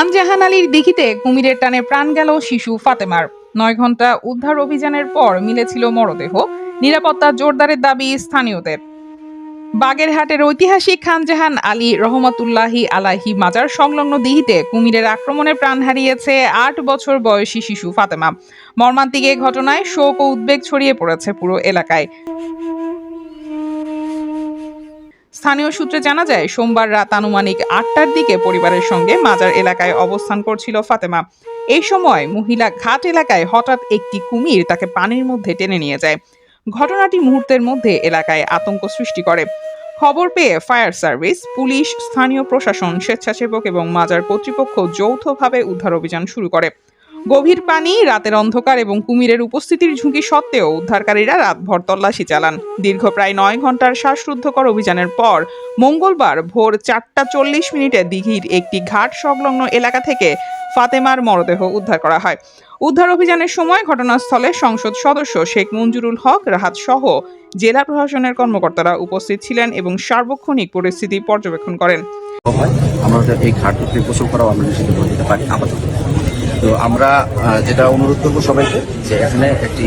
খান জাহান আলীর দিঘিতে কুমিরের টানে প্রাণ গেল শিশু ফাতেমার। 9 ঘন্টা উদ্ধার অভিযানের পর মিলেছিল মরদেহ। নিরাপত্তা জোরদারের দাবি স্থানীয়দের। বাগেরহাটের ঐতিহাসিক খানজাহান আলী রহমতুল্লাহি আলাহি মাজার সংলগ্ন দিঘিতে কুমিরের আক্রমণে প্রাণ হারিয়েছে 8 বছর বয়সী শিশু ফাতেমা। মর্মান্তিক এ ঘটনায় শোক ও উদ্বেগ ছড়িয়ে পড়েছে পুরো এলাকায়। স্থানীয় সূত্রে জানা যায়, সোমবার রাত আনুমানিক 8টার দিকে পরিবারের সঙ্গে মাজার এলাকায় অবস্থান করছিল ফাতেমা। এই সময় মহিলা ঘাট এলাকায় হঠাৎ একটি কুমির তাকে পানির মধ্যে টেনে নিয়ে যায়। ঘটনাটি মুহূর্তের মধ্যে এলাকায় আতঙ্ক সৃষ্টি করে। খবর পেয়ে ফায়ার সার্ভিস, পুলিশ, স্থানীয় প্রশাসন, স্বেচ্ছাসেবক এবং মাজার কর্তৃপক্ষ যৌথভাবে উদ্ধার অভিযান শুরু করে। গভীর পানি, রাতের অন্ধকার এবং কুমিরের উপস্থিতির ঝুঁকি সত্ত্বেও উদ্ধারকারীরা রাতভর তল্লাশি চালান। দীর্ঘ প্রায় 9 ঘন্টার শ্বাসরুদ্ধকর অভিযানের পর মঙ্গলবার ভোর 4টা 40 মিনিটে দিঘির একটি ঘাট সংলগ্ন এলাকা থেকে ফাতেমার মরদেহ উদ্ধার করা হয়। উদ্ধার অভিযানের সময় ঘটনাস্থলে সংসদ সদস্য শেখ মঞ্জুরুল হক রাহাত সহ জেলা প্রশাসনের কর্মকর্তারা উপস্থিত ছিলেন এবং সার্বক্ষণিক পরিস্থিতি পর্যবেক্ষণ করেন। আমাদের এই ঘাটে গোসল করাও আমরা নিষিদ্ধ করে দিতে পারি আপাতত। তো আমরা যেটা অনুরোধ করবো সবাইকে, যে এখানে একটি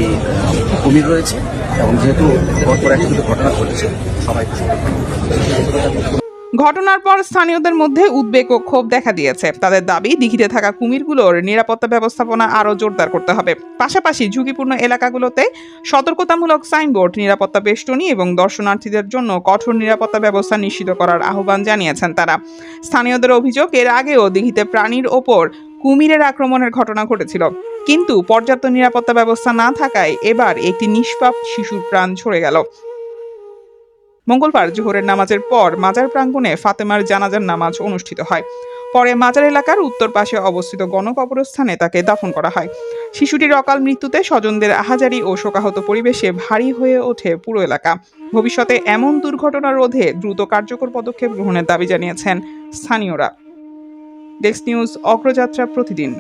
কুমির রয়েছে এবং যেহেতু পরপর একটি ঘটনা ঘটেছে, সবাই ঘটনার পর স্থানীয়দের মধ্যে উদ্বেগ ও ক্ষোভ দেখা দিয়েছে। তাদের দাবি, দিঘিতে থাকা কুমিরগুলোর নিরাপত্তা ব্যবস্থাপনা আরও জোরদার করতে হবে। পাশাপাশি ঝুঁকিপূর্ণ এলাকাগুলোতে সতর্কতামূলক সাইনবোর্ড, নিরাপত্তা বেষ্টনী এবং দর্শনার্থীদের জন্য কঠোর নিরাপত্তা ব্যবস্থা নিশ্চিত করার আহ্বান জানিয়েছেন তারা। স্থানীয়দের অভিযোগ, এর আগেও দিঘিতে প্রাণীর ওপর কুমিরের আক্রমণের ঘটনা ঘটেছিল, কিন্তু পর্যাপ্ত নিরাপত্তা ব্যবস্থা না থাকায় এবার একটি নিষ্পাপ শিশুর প্রাণ ঝরে গেল। মঙ্গলবার জোহরের নামাজের পর মাজার প্রাঙ্গণে ফাতেমার জানাজার নামাজ অনুষ্ঠিত হয়। পরে মাজার এলাকার উত্তর পাশে অবস্থিত গণকবরস্থানে তাকে দাফন করা হয়। শিশুটির অকাল মৃত্যুতে স্বজনদের আহাজারি ও শোকাহত পরিবেশে ভারী হয়ে ওঠে পুরো এলাকা। ভবিষ্যতে এমন দুর্ঘটনা রোধে দ্রুত কার্যকর পদক্ষেপ গ্রহণের দাবি জানিয়েছেন স্থানীয়রা। ডেস্ক নিউজ, অগ্রযাত্রা প্রতিদিন।